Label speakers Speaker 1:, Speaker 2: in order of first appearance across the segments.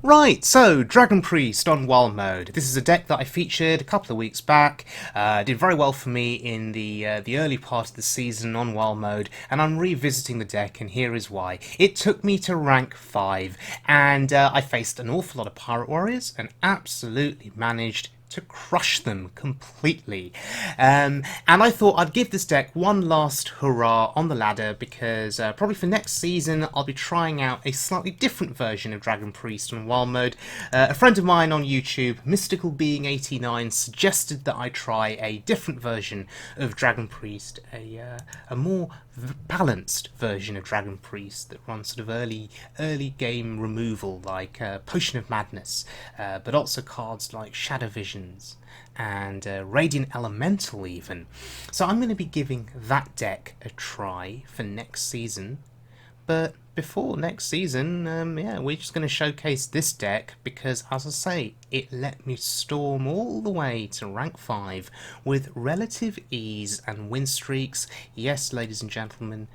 Speaker 1: Right, so Dragon Priest on Wild Mode. This is a deck that I featured a couple of weeks back. Did very well for me in the early part of the season on Wild Mode, and I'm revisiting the deck, and here is why. It took me to rank 5, and I faced an awful lot of Pirate Warriors, and absolutely managed to crush them completely. And I thought I'd give this deck one last hurrah on the ladder because probably for next season I'll be trying out a slightly different version of Dragon Priest on Wild Mode. A friend of mine on YouTube, Mystical Being 89, suggested that I try a different version of Dragon Priest, a more balanced version of Dragon Priest that runs sort of early game removal like Potion of Madness, but also cards like Shadow Visions and Radiant Elemental even. So I'm going to be giving that deck a try for next season. But before next season, yeah, we're just going to showcase this deck because, as I say, it let me storm all the way to rank 5 with relative ease and win streaks. Yes, ladies and gentlemen,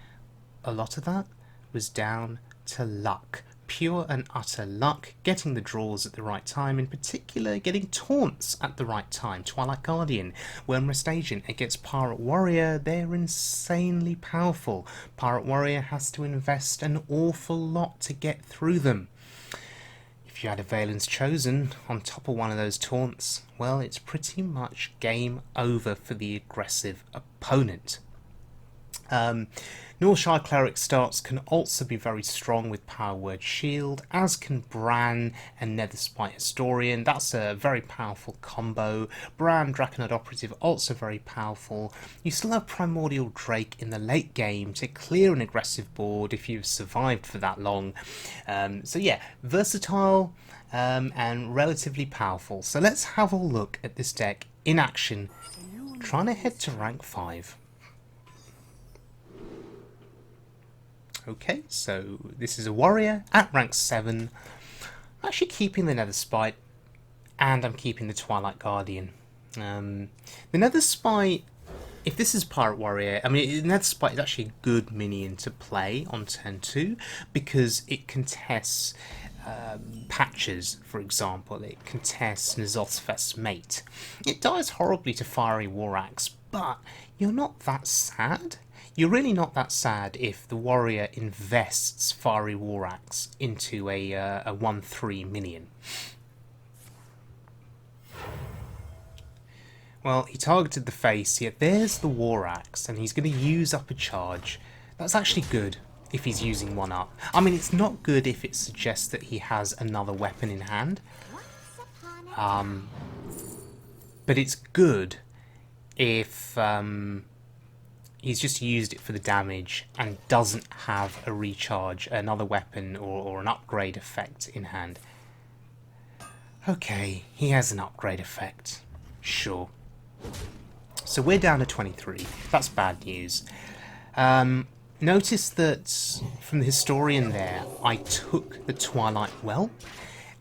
Speaker 1: a lot of that was down to luck. Pure and utter luck, getting the draws at the right time, in particular getting taunts at the right time. Twilight Guardian, Wyrmrest Agent against Pirate Warrior, they're insanely powerful. Pirate Warrior has to invest an awful lot to get through them. If you had a Valen's Chosen on top of one of those taunts, well, it's pretty much game over for the aggressive opponent. Northshire Cleric starts can also be very strong with Power Word Shield, as can Bran and Netherspite Historian. That's a very powerful combo. Bran, Draconid Operative, also very powerful. You still have Primordial Drake in the late game to clear an aggressive board if you've survived for that long. So yeah, versatile and relatively powerful. So let's have a look at this deck in action, trying to head to rank 5. Okay, so this is a warrior at rank 7. I'm actually keeping the Netherspite, and I'm keeping the Twilight Guardian. The Netherspite, if this is Pirate Warrior, I mean, the Netherspite is actually a good minion to play on turn 2 because it contests patches, for example. It contests N'Zoth's Mate. It dies horribly to Fiery War Axe, but you're not that sad. You're really not that sad if the warrior invests Fiery War Axe into a 1/3 minion. Well, he targeted the face, yet there's the War Axe, and he's going to use up a charge. That's actually good if he's using one up. I mean, it's not good if it suggests that he has another weapon in hand. But it's good if he's just used it for the damage and doesn't have a recharge, another weapon, or an upgrade effect in hand. Okay, he has an upgrade effect. Sure. So we're down to 23. That's bad news. Notice that from the historian there, I took the Twilight Whelp,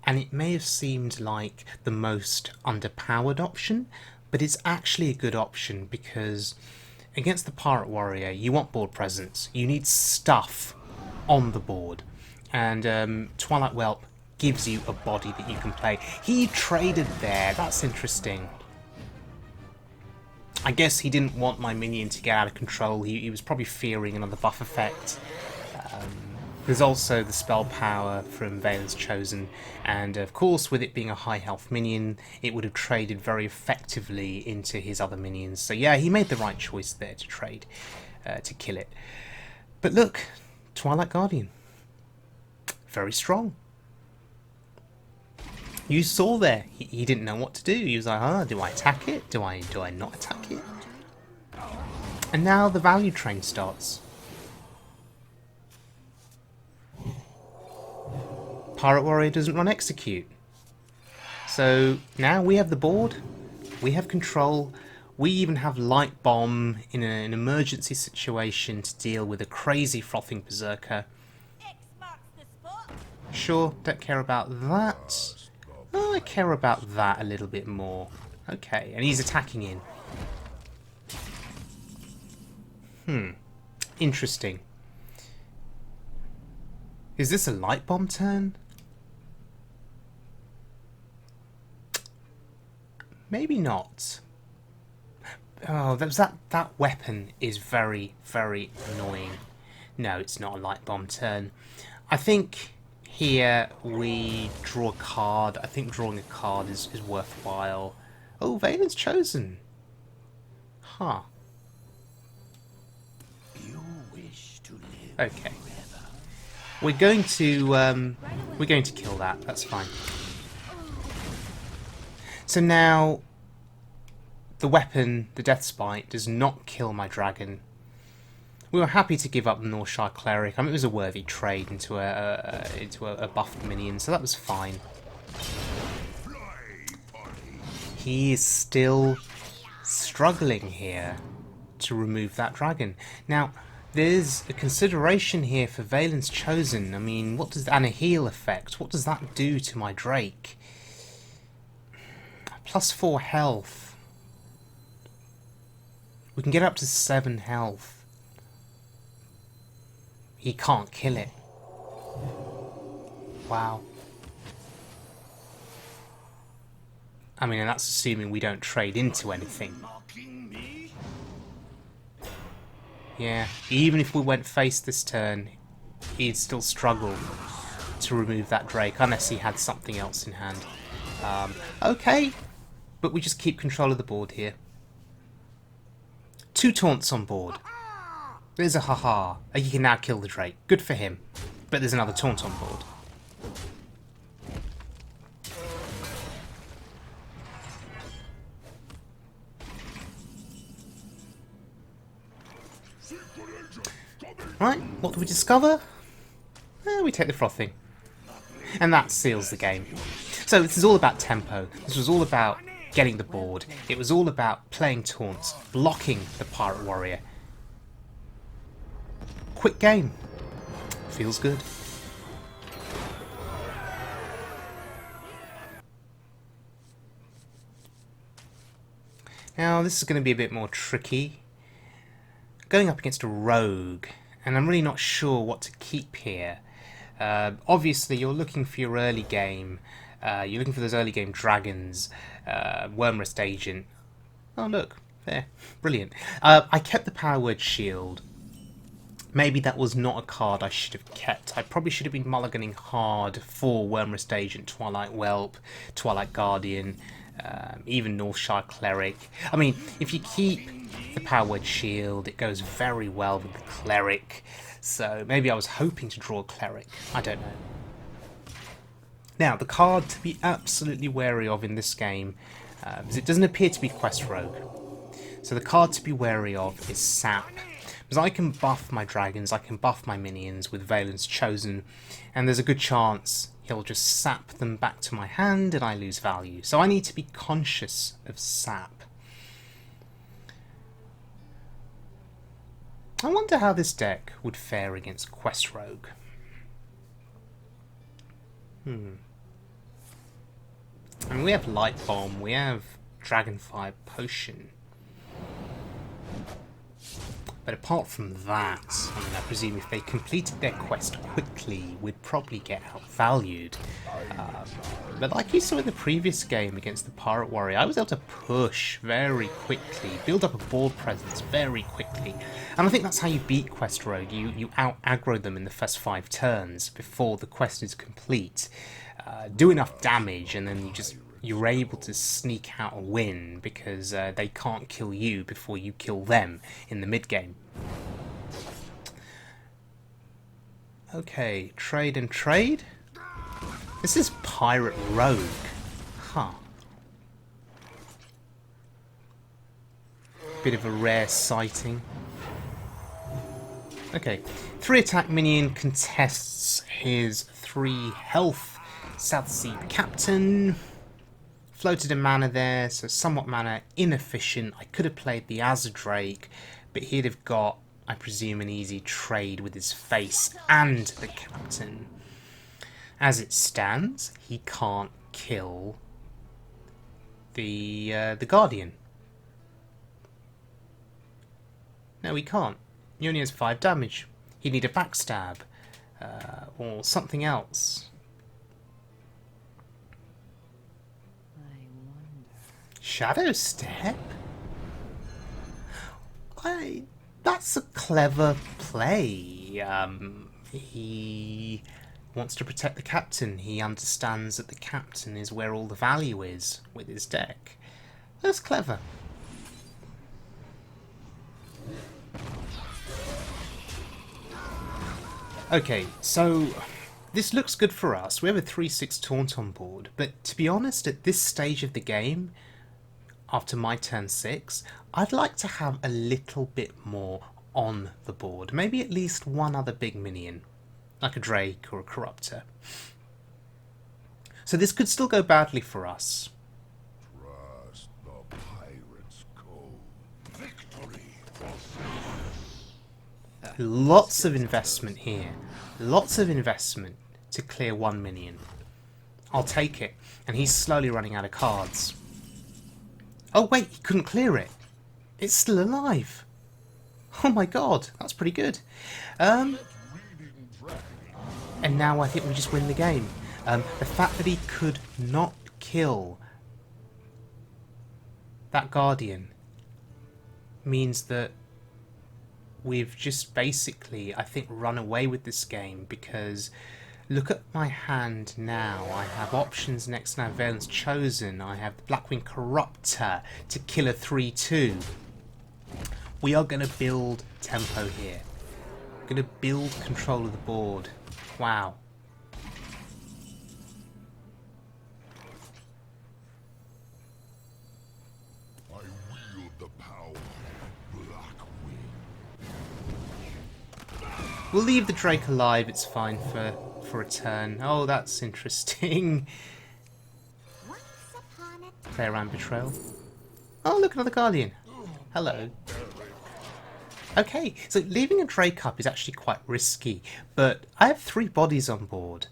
Speaker 1: and it may have seemed like the most underpowered option, but it's actually a good option because against the Pirate Warrior, you want board presence. You need stuff on the board. And Twilight Whelp gives you a body that you can play. He traded there. That's interesting. I guess he didn't want my minion to get out of control. He was probably fearing another buff effect. There's also the spell power from Valen's Chosen, and of course with it being a high health minion, it would have traded very effectively into his other minions. So yeah, he made the right choice there to trade, to kill it. But look, Twilight Guardian, very strong. You saw there, he didn't know what to do. He was like, do I attack it? Do I not attack it? And now the value train starts. Pirate Warrior doesn't run execute. So now we have the board, we have control, we even have Light Bomb in an emergency situation to deal with a crazy frothing berserker. Sure, don't care about that. Oh, I care about that a little bit more. Okay, and he's attacking in. Interesting. Is this a Light Bomb turn? Maybe not. Oh, that weapon is very, very annoying. No, it's not a light bomb turn. I think here we draw a card. I think drawing a card is worthwhile. Oh, Valen's chosen. Huh.
Speaker 2: You wish to live
Speaker 1: Okay.
Speaker 2: forever.
Speaker 1: We're going to kill that. That's fine. So now the weapon, the Death Spite, does not kill my dragon. We were happy to give up the Northshire Cleric. I mean, it was a worthy trade into a buffed minion, so that was fine. He is still struggling here to remove that dragon. Now, there's a consideration here for Valen's chosen. I mean, what does and a heal effect? What does that do to my Drake? +4 health. We can get up to 7 health. He can't kill it. Wow. I mean, and that's assuming we don't trade into anything. Yeah, even if we went face this turn, he'd still struggle to remove that Drake, unless he had something else in hand. Okay, but we just keep control of the board here. 2 taunts on board. There's a haha. He can now kill the Drake. Good for him. But there's another taunt on board. Right, what do we discover? We take the frothing. And that seals the game. So this is all about tempo. This was all about getting the board. It was all about playing taunts, blocking the Pirate Warrior. Quick game. Feels good. Now this is going to be a bit more tricky. Going up against a rogue, and I'm really not sure what to keep here. Obviously you're looking for your early game. You're looking for those early game dragons. Wyrmrest agent. Oh look, there. Brilliant. I kept the power word shield. Maybe that was not a card I should have kept. I probably should have been mulliganing hard for Wyrmrest Agent, Twilight Whelp, Twilight Guardian, even Northshire Cleric. I mean, if you keep the power word shield, it goes very well with the Cleric. So maybe I was hoping to draw a Cleric. I don't know. Now, the card to be absolutely wary of in this game, because it doesn't appear to be Quest Rogue. So the card to be wary of is Sap. Because I can buff my dragons, I can buff my minions with Valen's chosen, and there's a good chance he'll just sap them back to my hand and I lose value. So I need to be conscious of sap. I wonder how this deck would fare against Quest Rogue. I mean, we have Light Bomb, we have Dragonfire Potion. But apart from that, I mean, I presume if they completed their quest quickly, we'd probably get outvalued. But like you saw in the previous game against the Pirate Warrior, I was able to push very quickly, build up a board presence very quickly. And I think that's how you beat Quest Rogue. You out-aggro them in the first 5 turns before the quest is complete. Do enough damage, and then you're able to sneak out a win because they can't kill you before you kill them in the mid-game. Okay, trade and trade. This is Pirate Rogue. Huh. Bit of a rare sighting. Okay, 3 attack minion contests his 3 health. South Sea Captain. Floated a mana there, so somewhat mana inefficient. I could have played the Drake, but he'd have got, I presume, an easy trade with his face and the Captain. As it stands, he can't kill the Guardian. No, he can't. He only has 5 damage. He'd need a backstab or something else. Shadow Step? That's a clever play. He wants to protect the captain. He understands that the captain is where all the value is with his deck. That's clever. Okay, so this looks good for us. We have a 3/6 taunt on board, but to be honest, at this stage of the game, after my turn 6, I'd like to have a little bit more on the board. Maybe at least one other big minion, like a Drake or a Corruptor. So this could still go badly for us.
Speaker 2: Trust the pirate's code. Victory.
Speaker 1: Lots of investment here. Lots of investment to clear one minion. I'll take it. And he's slowly running out of cards. Oh wait, he couldn't clear it. It's still alive. Oh my god, that's pretty good. And now I think we just win the game. The fact that he could not kill that Guardian means that we've just basically, I think, run away with this game, because look at my hand now. I have options next to Valence Chosen. I have the Blackwing Corruptor to kill a 3/2. We are going to build tempo here. We're going to build control of the board. Wow.
Speaker 2: I wield the power. Blackwing.
Speaker 1: We'll leave the Drake alive. It's fine for a turn. Oh, that's interesting. Play around Betrayal. Oh, look, another Guardian. Hello. Okay, so leaving a Drake up is actually quite risky, but I have 3 bodies on board.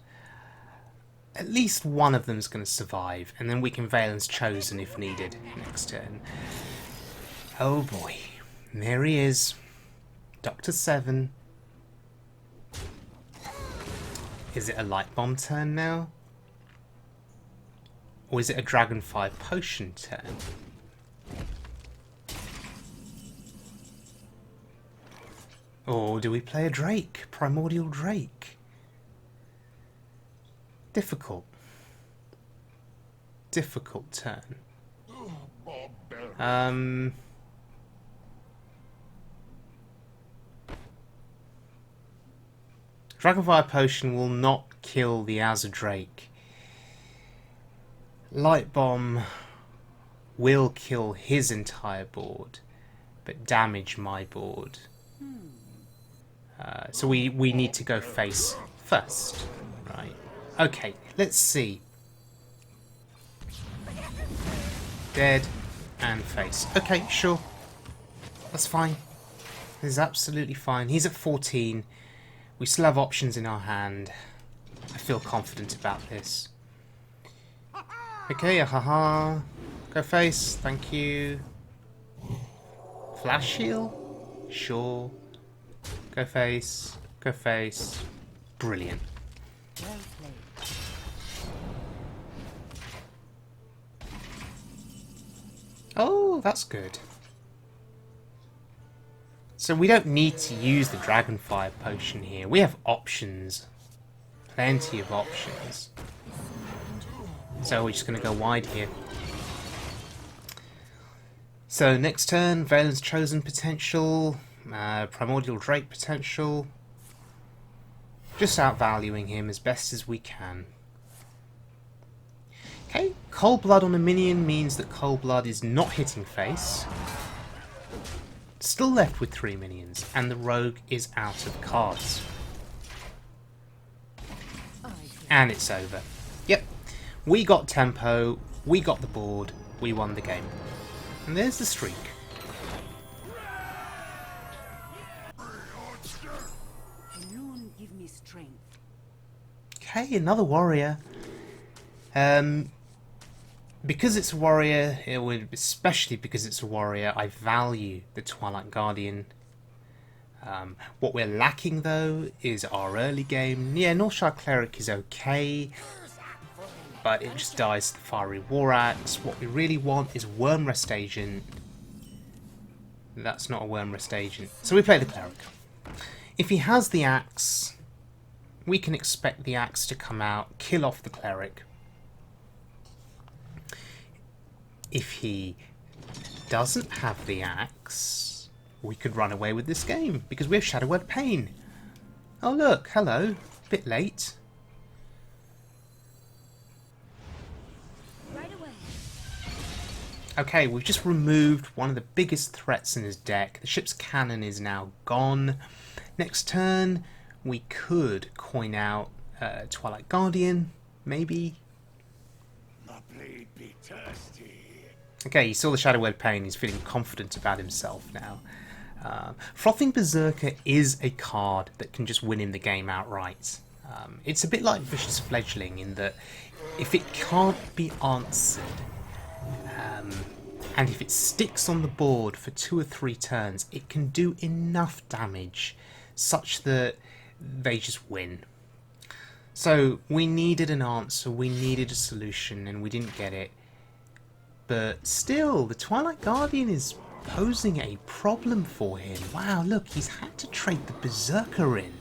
Speaker 1: At least one of them is going to survive, and then we can Valence Chosen if needed next turn. Oh boy, and there he is. Dr. 7. Is it a Light Bomb turn now? Or is it a Dragonfire Potion turn? Or do we play a Drake? Primordial Drake? Difficult. Difficult turn. Dragonfire Potion will not kill the Azure Drake. Light Bomb will kill his entire board, but damage my board. So we need to go face first, right? Okay, let's see. Dead and face. Okay, sure. That's fine. This is absolutely fine. He's at 14. We still have options in our hand. I feel confident about this. Okay, haha. Go face, thank you. Flash shield? Sure. Go face. Go face. Brilliant.
Speaker 3: Well played.
Speaker 1: Oh, that's good. So we don't need to use the Dragonfire Potion here. We have options. Plenty of options. So we're just going to go wide here. So next turn, Valence Chosen potential. Primordial Drake potential. Just outvaluing him as best as we can. Okay, Cold Blood on a minion means that Cold Blood is not hitting face. Still left with 3 minions, and the rogue is out of cards. And it's over. Yep, we got tempo, we got the board, we won the game. And there's the streak.
Speaker 3: Alone give me strength.
Speaker 1: Okay, another warrior. Because it's a warrior, especially because it's a warrior, I value the Twilight Guardian. What we're lacking, though, is our early game. Yeah, Northshire Cleric is okay. but it just dies to the Fiery War Axe. What we really want is Wyrmrest Agent. That's not a Wyrmrest Agent. So we play the Cleric. If he has the axe, we can expect the axe to come out, kill off the Cleric. If he doesn't have the axe, we could run away with this game, because we have Shadow Word Pain. Oh look, hello. Bit late.
Speaker 3: Right away.
Speaker 1: Okay, we've just removed one of the biggest threats in his deck. The ship's cannon is now gone. Next turn, we could coin out Twilight Guardian, maybe.
Speaker 2: My blade be thirsty.
Speaker 1: Okay, he saw the Shadow Word Pain. He's feeling confident about himself now. Frothing Berserker is a card that can just win him the game outright. It's a bit like Vicious Fledgling in that if it can't be answered, and if it sticks on the board for 2 or 3 turns, it can do enough damage such that they just win. So we needed an answer, we needed a solution, and we didn't get it. But still, the Twilight Guardian is posing a problem for him. Wow, look, he's had to trade the Berserker in.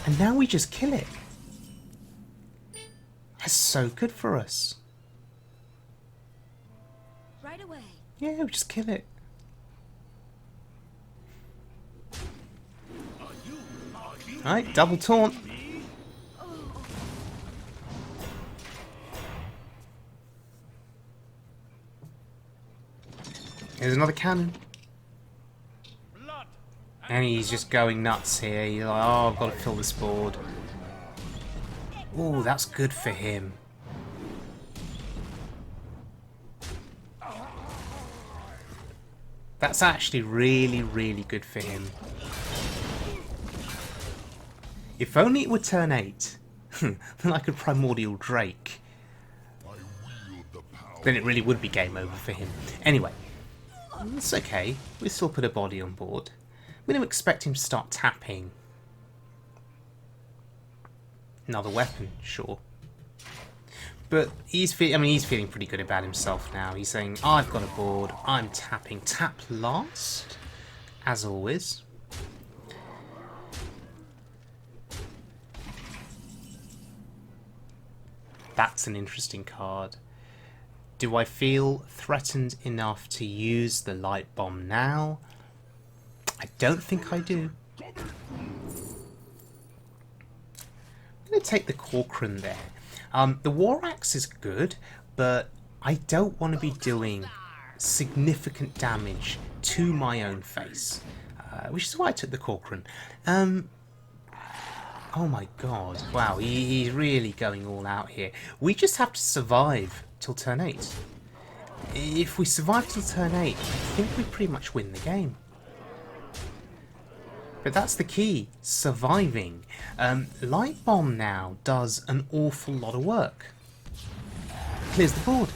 Speaker 1: And now we just kill it. That's so good for us.
Speaker 3: Right away.
Speaker 1: Yeah, we just kill it. Alright, double taunt. Here's another cannon. And he's just going nuts here. He's like, oh, I've got to fill this board. Oh, that's good for him. That's actually really, really good for him. If only it were turn 8, then I could Primordial Drake. Then it really would be game over for him. Anyway, it's okay. We still put a body on board. We don't expect him to start tapping. Another weapon, sure. But he's feeling pretty good about himself now. He's saying, I've got a board, I'm tapping. Tap last, as always. That's an interesting card. Do I feel threatened enough to use the light bomb now? I don't think I do. I'm going to take the Corcoran there. The War Axe is good, but I don't want to be doing significant damage to my own face, which is why I took the Corcoran. Oh my god, wow, he's really going all out here. We just have to survive till turn 8. If we survive till turn 8, I think we pretty much win the game. But that's the key, surviving. Light Bomb now does an awful lot of work. Clears the board.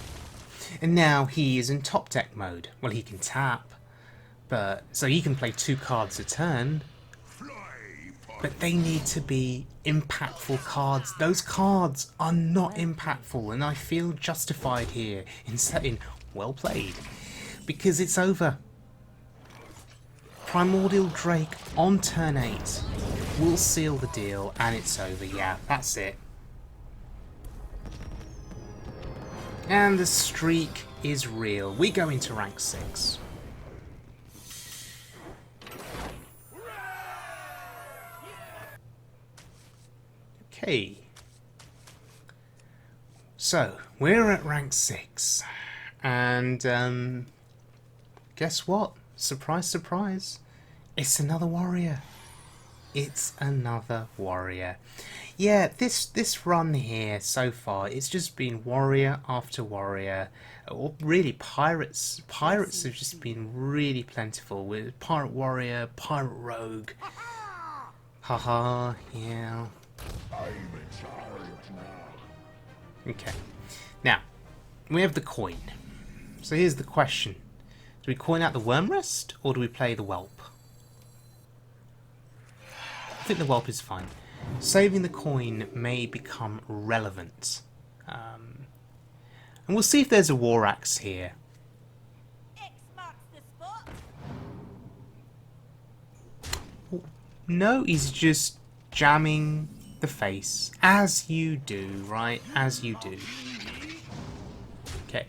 Speaker 1: And now he is in top deck mode. Well, he can tap, but so he can play 2 cards a turn. But they need to be impactful cards. Those cards are not impactful, and I feel justified here in saying, well played, because it's over. Primordial Drake on turn 8 will seal the deal, and it's over. Yeah, that's it. And the streak is real. We go into rank 6. Okay. So, we're at rank 6. And, guess what? Surprise, surprise. It's another warrior. It's another warrior. Yeah, this run here so far, it's just been warrior after warrior. Or really pirates. Pirates have just been really plentiful with pirate warrior, pirate rogue. Haha, yeah. Okay. Now, we have the coin. So here's the question. Do we coin out the Wyrmrest, or do we play the Whelp? I think the Whelp is fine. Saving the coin may become relevant And we'll see if there's a War Axe here.
Speaker 3: X marks the spot.
Speaker 1: No, he's just jamming the face. As you do, right? As you do. Okay.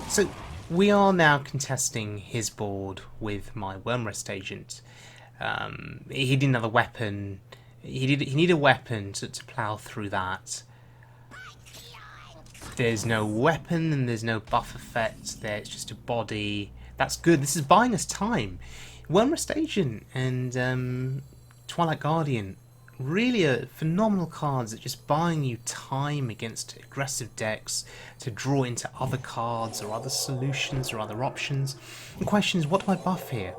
Speaker 1: So, we are now contesting his board with my Wyrmrest agent. He didn't have a weapon. He needed a weapon to plough through that. There's no weapon and there's no buff effect there. It's just a body. That's good. This is buying us time. Wyrmrest agent and Twilight Guardian really are phenomenal cards at just buying you time against aggressive decks to draw into other cards or other solutions or other options. The question is, what do I buff here?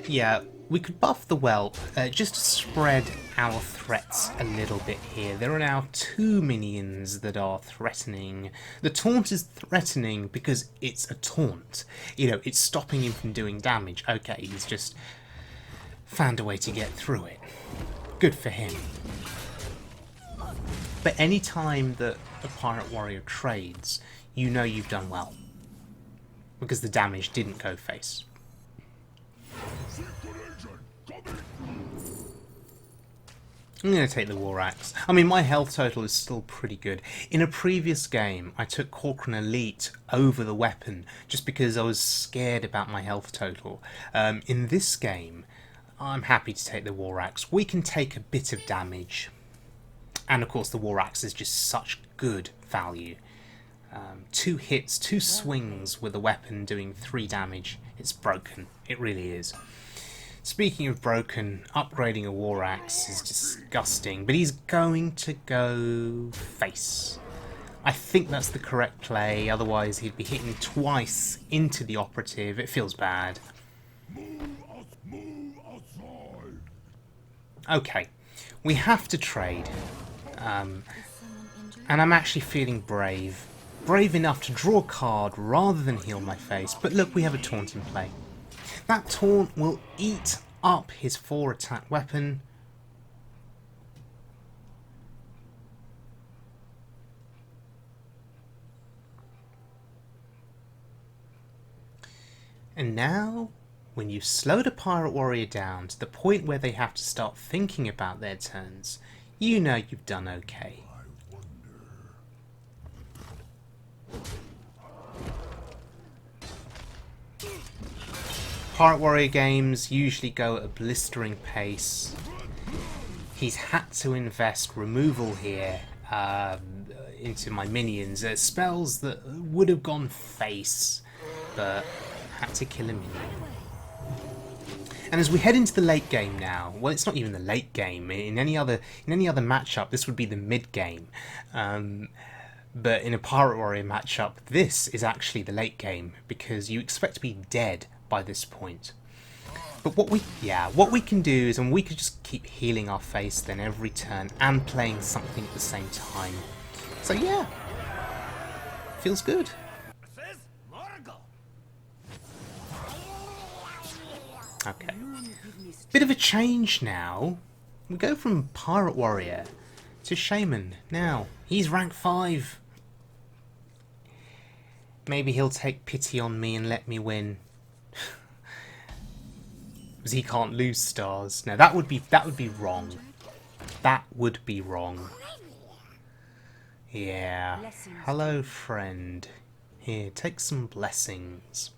Speaker 1: Yeah, we could buff the Whelp just to spread our threats a little bit here. There are now 2 minions that are threatening. The taunt is threatening because it's a taunt. You know, it's stopping him from doing damage. Okay, he's just found a way to get through it. Good for him. But any time that a Pirate Warrior trades, you know you've done well. Because the damage didn't go face. I'm going to take the War Axe. I mean, my health total is still pretty good. In a previous game, I took Corcoran Elite over the weapon just because I was scared about my health total. In this game, I'm happy to take the War Axe. We can take a bit of damage. And of course, the War Axe is just such good value. 2 hits, 2 swings with a weapon doing 3 damage. It's broken. It really is. Speaking of broken, upgrading a War Axe is disgusting, but he's going to go face. I think that's the correct play, otherwise he'd be hitting twice into the operative. It feels bad. Okay, we have to trade. And I'm actually feeling brave. Brave enough to draw a card rather than heal my face, but look, we have a taunt in play. That taunt will eat up his 4 attack weapon. And now, when you've slowed a Pirate Warrior down to the point where they have to start thinking about their turns, you know you've done okay. Pirate Warrior games usually go at a blistering pace. He's had to invest removal here into my minions. Spells that would have gone face, but had to kill a minion. And as we head into the late game now, well, it's not even the late game. In any other matchup, this would be the mid game. But in a Pirate Warrior matchup, this is actually the late game because you expect to be dead by this point. But what we can do is, and we could just keep healing our face then every turn and playing something at the same time. So yeah, feels good. Okay, bit of a change now. We go from Pirate Warrior to Shaman now. He's rank 5. Maybe he'll take pity on me and let me win. Because he can't lose stars. Now that would be wrong. That would be wrong. Yeah. Hello, friend. Here, take some blessings.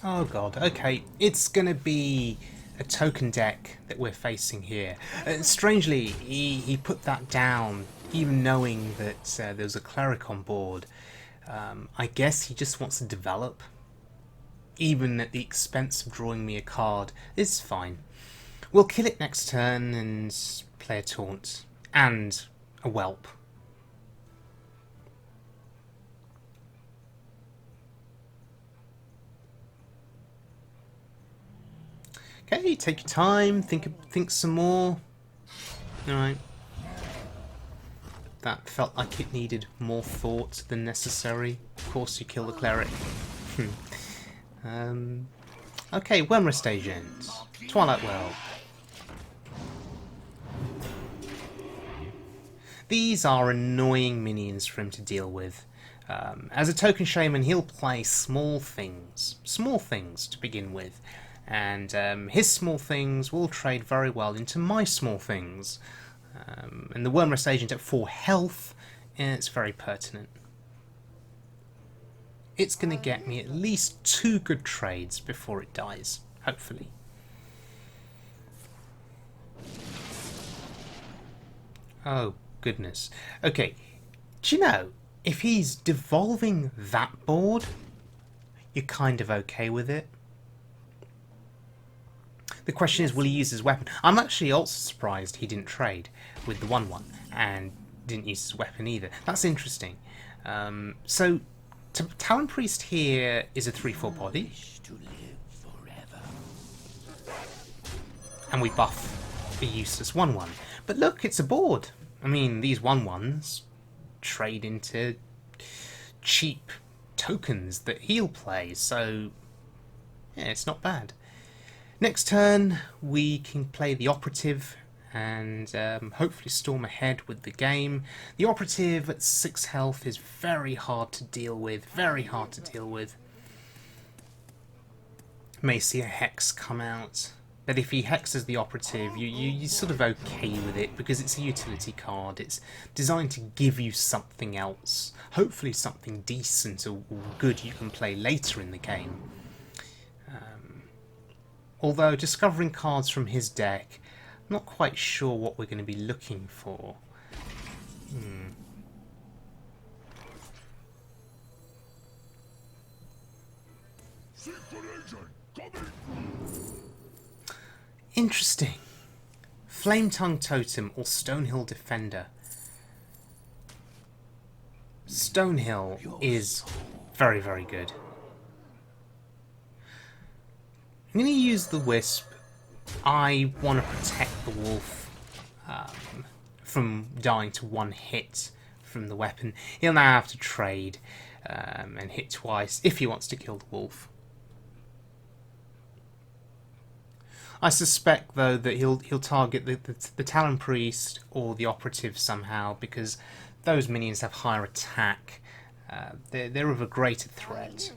Speaker 1: Oh god. Okay, it's gonna be a token deck that we're facing here. Strangely, he put that down, even knowing that there was a Cleric on board. I guess he just wants to develop. Even at the expense of drawing me a card. It's fine. We'll kill it next turn and play a taunt. And a whelp. Okay, take your time, think some more. Alright. That felt like it needed more thought than necessary. Of course you kill the Cleric. Okay, Wyrmrest agent. Twilight Well. These are annoying minions for him to deal with. As a token shaman, he'll play small things to begin with, and his small things will trade very well into my small things. And the Wyrmrest agent at 4 health, it's very pertinent. It's going to get me at least 2 good trades before it dies, hopefully. Oh, goodness. Okay, do you know, if he's devolving that board, you're kind of okay with it. The question is, will he use his weapon? I'm actually also surprised he didn't trade with the 1/1 and didn't use his weapon either. That's interesting. So, Talon Priest here is a 3/4 body. And we buff a useless 1/1. But look, it's a board. I mean, these 1/1s trade into cheap tokens that he'll play, so yeah, it's not bad. Next turn, we can play the Operative and hopefully storm ahead with the game. The Operative at 6 health is very hard to deal with, May see a Hex come out, but if he hexes the Operative, you're sort of okay with it because it's a utility card. It's designed to give you something else, hopefully something decent or good you can play later in the game. Although discovering cards from his deck, I'm not quite sure what we're going to be looking for. Interesting. Flame Tongue Totem or Stonehill Defender. Stonehill is very, very good. I'm going to use the Wisp. I want to protect the wolf from dying to 1 hit from the weapon. He'll now have to trade and hit twice if he wants to kill the wolf. I suspect, though, that he'll target the Talon Priest or the Operative somehow because those minions have higher attack. They're of a greater threat.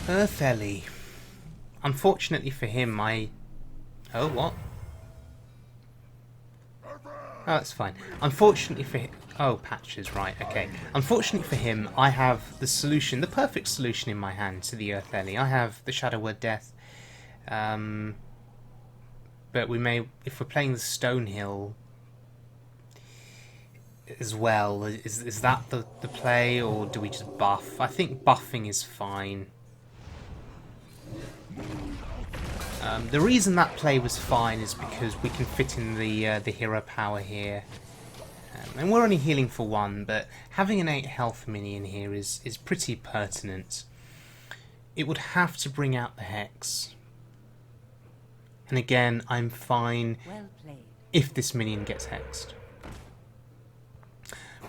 Speaker 1: Ynhl. Unfortunately for him, Oh, what? Oh, that's fine. Unfortunately for him... Oh, patches, right, okay. Unfortunately for him, I have the solution, the perfect solution in my hand to the Ynhl. I have the Shadow Word Death. But we may... If we're playing the Stonehill as well, is that the play, or do we just buff? I think buffing is fine. The reason that play was fine is because we can fit in the hero power here. And we're only healing for 1, but having an 8 health minion here is pretty pertinent. It would have to bring out the Hex. And again, I'm fine if this minion gets hexed.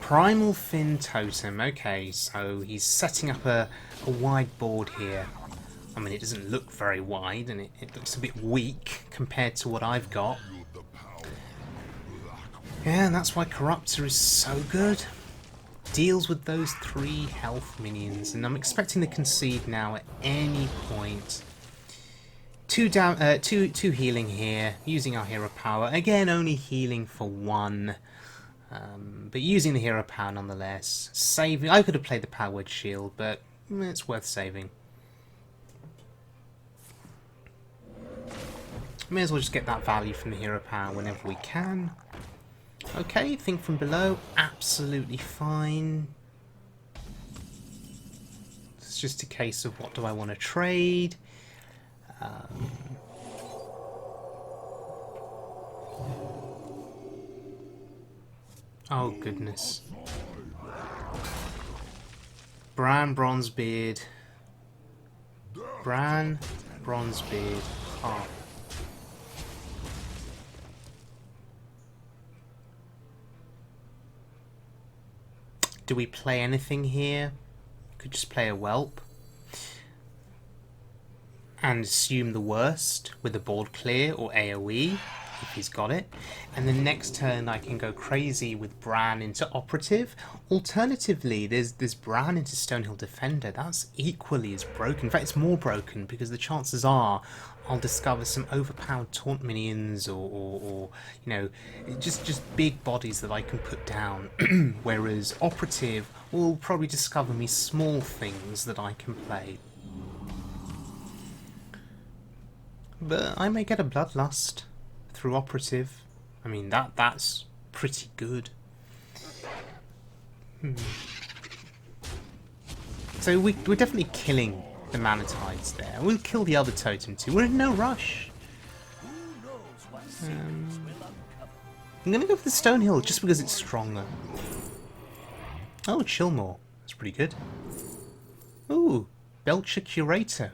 Speaker 1: Primal Fin Totem. Okay, so he's setting up a wide board here. I mean, it doesn't look very wide, and it looks a bit weak compared to what I've got. Yeah, and that's why Corruptor is so good. Deals with those 3 health minions, and I'm expecting to concede now at any point. 2 healing here, using our hero power. Again, only healing for 1. But using the hero power nonetheless. Saving. I could have played the Power Word Shield, but it's worth saving. May as well just get that value from the hero power whenever we can. Okay, Think from Below, absolutely fine. It's just a case of what do I want to trade. Oh goodness. Bran, Bronzebeard. Bran, Bronzebeard, Harp. Do we play anything here? could just play a Whelp and assume the worst with the board clear or AoE if he's got it, and then next turn I can go crazy with Bran into Operative. Alternatively, there's Bran into Stonehill Defender. That's equally as broken. In fact, it's more broken because the chances are I'll discover some overpowered taunt minions or you know, just big bodies that I can put down. Whereas Operative will probably discover me small things that I can play. But I may get a Bloodlust through Operative. I mean, that's pretty good. So we're definitely killing the Manatides there. We'll kill the other totem too. We're in no rush. I'm gonna go for the Stonehill just because it's stronger. Oh, Chillmore. That's pretty good. Ooh, Belcher Curator.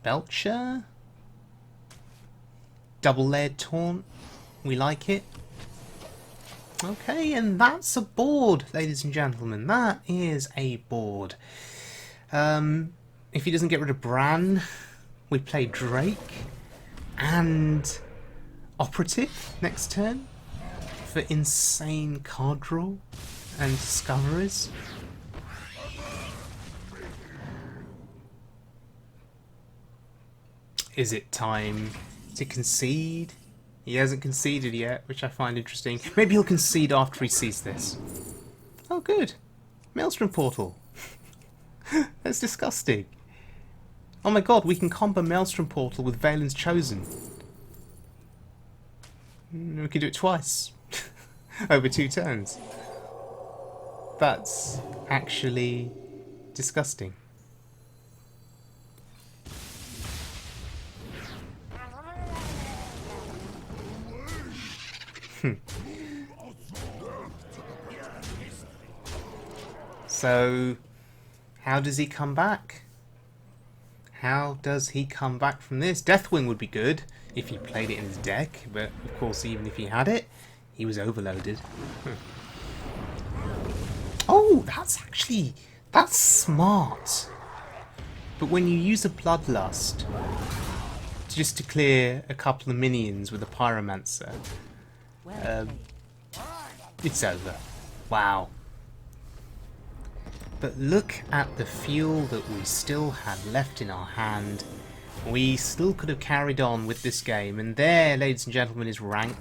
Speaker 1: Belcher. Double layered taunt. We like it. Okay, and that's a board, ladies and gentlemen. That is a board. If he doesn't get rid of Bran, we play Drake and Operative next turn for insane card draw and discoveries. Is it time to concede? He hasn't conceded yet, which I find interesting. Maybe he'll concede after he sees this. Oh, good. Maelstrom Portal. That's disgusting. Oh my god, we can combo Maelstrom Portal with Valen's Chosen. We can do it twice. Over 2 turns. That's actually disgusting. So, how does he come back? How does he come back from this? Deathwing would be good if he played it in his deck, but of course even if he had it, he was overloaded. Oh, that's smart. But when you use a Bloodlust just to clear a couple of minions with a Pyromancer, it's over. Wow. But look at the fuel that we still had left in our hand. We still could have carried on with this game. And there, ladies and gentlemen, is rank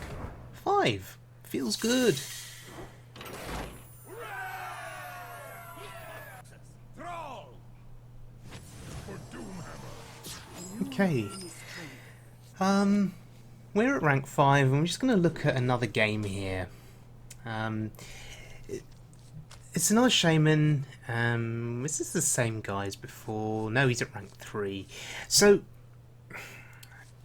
Speaker 1: 5. Feels good. Okay. We're at rank 5 and we're just going to look at another game here. It's another Shaman. Is this the same guy as before? No, he's at rank 3. So,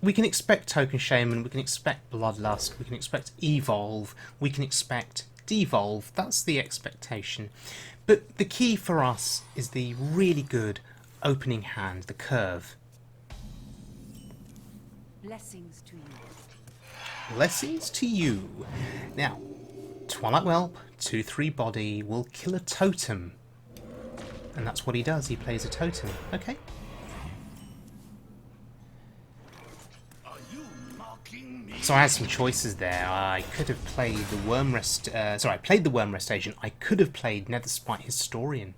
Speaker 1: we can expect Token Shaman, we can expect Bloodlust, we can expect Evolve, we can expect Devolve. That's the expectation. But the key for us is the really good opening hand, the curve.
Speaker 4: Blessings to you.
Speaker 1: Blessings to you. Now, Twilight Whelp, 2/3 body, will kill a totem. And that's what he does, he plays a totem. Okay.
Speaker 2: Are you mocking me?
Speaker 1: So I had some choices there. I could have played the Wyrmrest... I played the Wyrmrest agent. I could have played Netherspite Historian.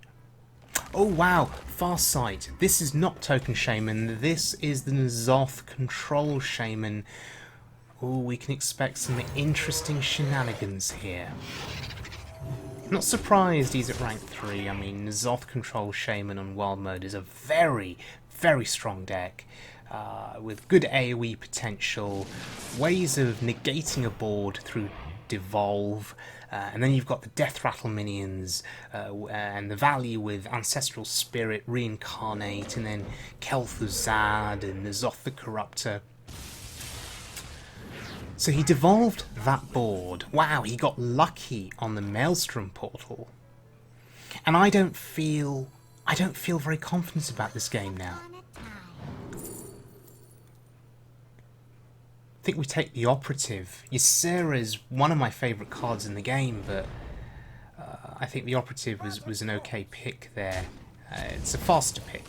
Speaker 1: Oh wow, Farsight. This is not Token Shaman. This is the N'Zoth Control Shaman. Oh, we can expect some interesting shenanigans here. Not surprised he's at rank 3. I mean, N'Zoth Control Shaman on Wild Mode is a very, very strong deck. With good AoE potential, ways of negating a board through Devolve, and then you've got the Death Rattle minions, and the value with Ancestral Spirit, Reincarnate, and then Kel'Thuzad and N'Zoth the Corruptor. So he devolved that board. Wow, he got lucky on the Maelstrom Portal. And I don't feel very confident about this game now. I think we take the Operative. Ysera is one of my favourite cards in the game, but I think the Operative was an okay pick there. It's a faster pick.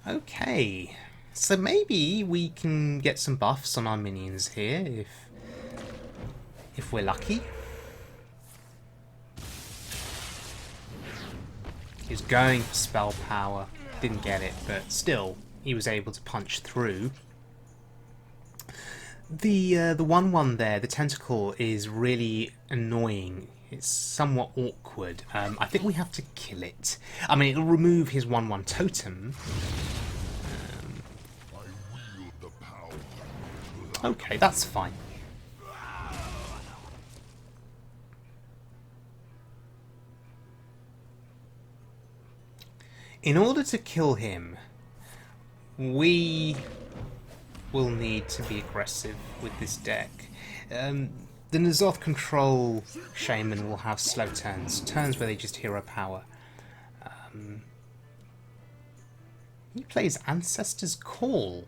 Speaker 1: Okay, so maybe we can get some buffs on our minions here if we're lucky. He's going for spell power, didn't get it, but still he was able to punch through. The 1/1 there, the tentacle, is really annoying. It's somewhat awkward. I think we have to kill it. I mean, it'll remove his 1/1 totem. Okay, that's fine. In order to kill him, we will need to be aggressive with this deck. The N'Zoth control Shaman will have slow turns, turns where they just hero power. He plays Ancestor's Call.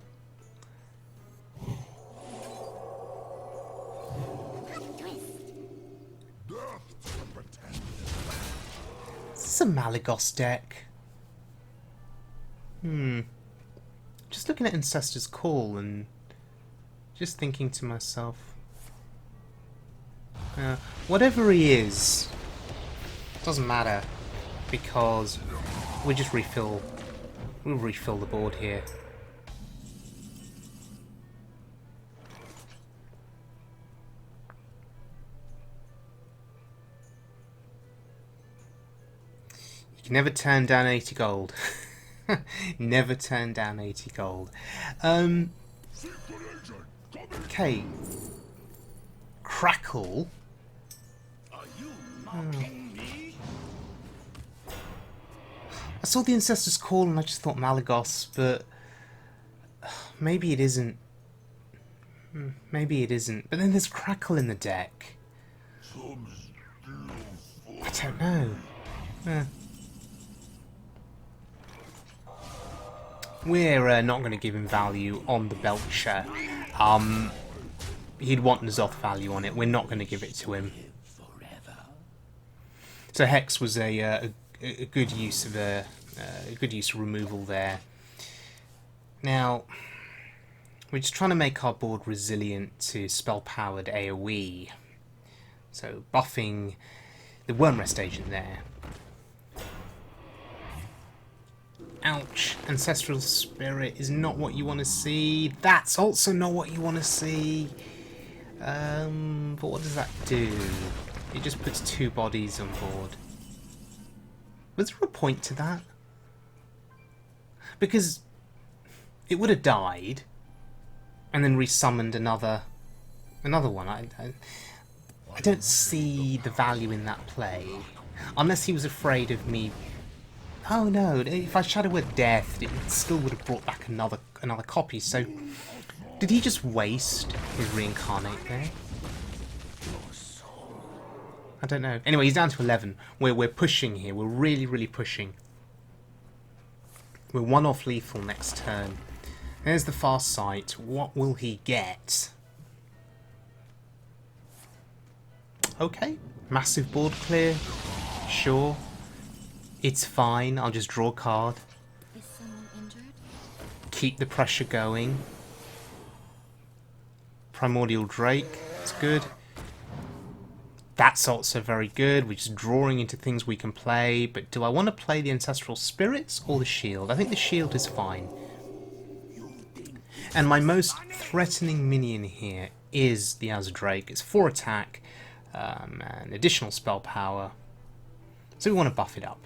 Speaker 1: Is this a Malygos deck? Just looking at Ancestor's Call and just thinking to myself, whatever he is, doesn't matter, because we'll refill the board here. You can never turn down 80 gold. Never turn down 80 gold. Okay. Crackle.
Speaker 2: Are you mocking me?
Speaker 1: I saw the Ancestor's Call and I just thought Malygos, but maybe it isn't. Maybe it isn't. But then there's Crackle in the deck. I don't know. We're not going to give him value on the Belcher. He'd want N'Zoth value on it. We're not going to give it to him. So Hex was a good use of removal there. Now we're just trying to make our board resilient to spell-powered AoE. So buffing the Wyrmrest agent there. Ouch, Ancestral Spirit is not what you want to see. That's also not what you want to see. But what does that do? It just puts 2 bodies on board. Was there a point to that? Because it would have died and then resummoned another one. I don't see the value in that play. Unless he was afraid of me. Oh no, if I Shadow Word Death, it still would have brought back another copy, so did he just waste his reincarnate there? I don't know. Anyway, he's down to 11. We're pushing here. We're really pushing. We're 1 off lethal next turn. There's the Far Sight. What will he get? Okay. Massive board clear. Sure. It's fine. I'll just draw a card.
Speaker 3: Is someone injured?
Speaker 1: Keep the pressure going. Primordial Drake. It's good. That's also very good. We're just drawing into things we can play. But do I want to play the Ancestral Spirits or the Shield? I think the Shield is fine. And my most threatening minion here is the Azdrake. It's 4 attack and additional spell power. So we want to buff it up.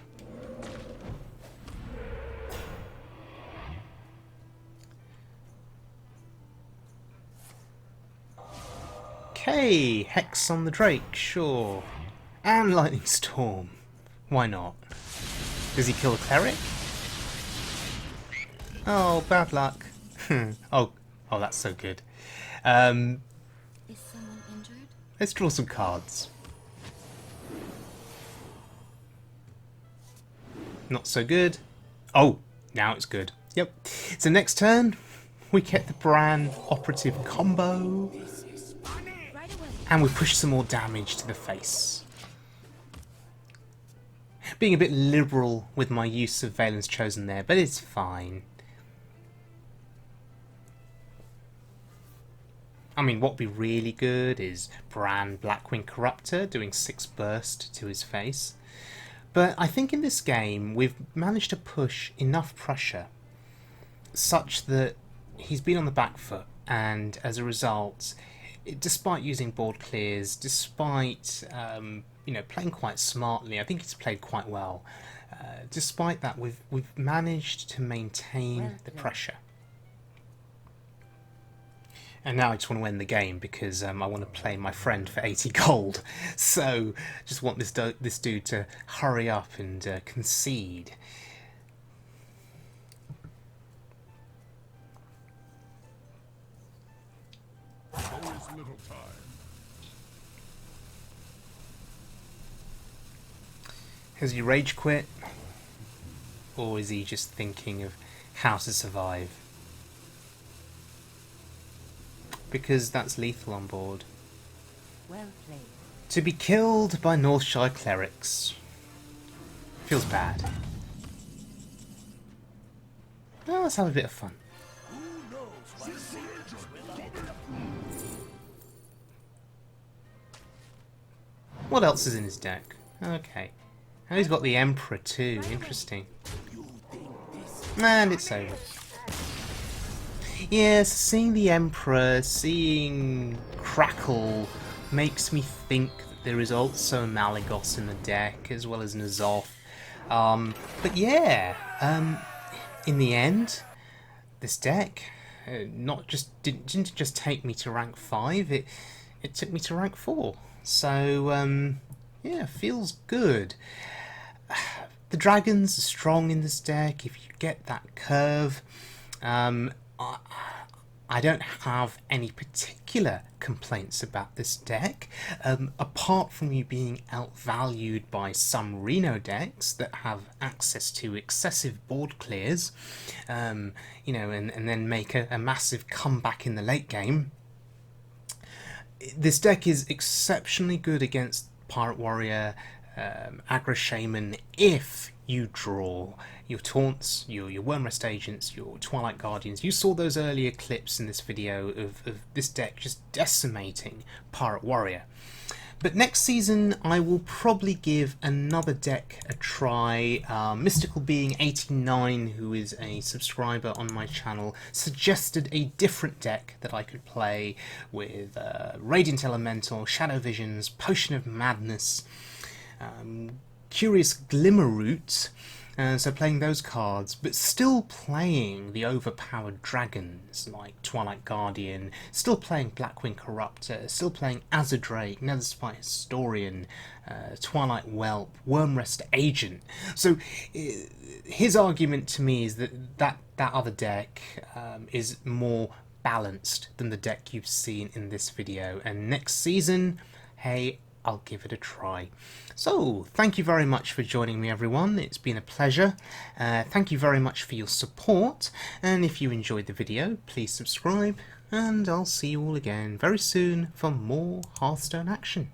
Speaker 1: Okay, Hex on the Drake, sure. And Lightning Storm. Why not? Does he kill a Cleric? Oh, bad luck. oh, that's so good.
Speaker 3: Is someone injured?
Speaker 1: Let's draw some cards. Not so good. Oh, now it's good. Yep. So next turn, we get the Bran operative combo. And we push some more damage to the face. being a bit liberal with my use of Valen's Chosen there, but it's fine. I mean, what would be really good is Bran Blackwing Corruptor doing 6 burst to his face. But I think in this game we've managed to push enough pressure such that he's been on the back foot, and as a result, despite using board clears, despite playing quite smartly, I think he's played quite well. Despite that, we've managed to maintain the pressure. And now I just want to end the game because I want to play my friend for 80 gold. So just want this dude to hurry up and concede.
Speaker 2: Always little time.
Speaker 1: Has he rage quit? Or is he just thinking of how to survive? Because that's lethal on board.
Speaker 4: Well played.
Speaker 1: To be killed by Northshire clerics. Feels bad. Well, let's have a bit of fun.
Speaker 2: Who knows what soldiers will open up.
Speaker 1: What else is in his deck? Okay. And he's got the Emperor too. Interesting. And it's over. Yes, seeing the Emperor, seeing Crackle makes me think that there is also Malygos in the deck, as well as N'Zoth. But yeah, in the end, this deck didn't just take me to rank 5, it took me to rank 4. So, yeah, feels good. The dragons are strong in this deck. If you get that curve, I don't have any particular complaints about this deck, apart from you being outvalued by some Reno decks that have access to excessive board clears, and then make a massive comeback in the late game. This deck is exceptionally good against Pirate Warrior, aggro Shaman, if you draw your taunts, your Wyrmrest agents, your Twilight Guardians. You saw those earlier clips in this video of this deck just decimating Pirate Warrior. But next season I will probably give another deck a try. Mystical Being 89, who is a subscriber on my channel, suggested a different deck that I could play with Radiant Elemental, Shadow Visions, Potion of Madness, Curious Glimmerroot, so playing those cards, but still playing the overpowered dragons like Twilight Guardian, still playing Blackwing Corruptor, still playing Azure-Drake, Netherspite Historian, Twilight Whelp, Wyrmrest Agent. So his argument to me is that other deck is more balanced than the deck you've seen in this video, and next season, hey, I'll give it a try. So, thank you very much for joining me, everyone. It's been a pleasure. Thank you very much for your support, and if you enjoyed the video, please subscribe, and I'll see you all again very soon for more Hearthstone action.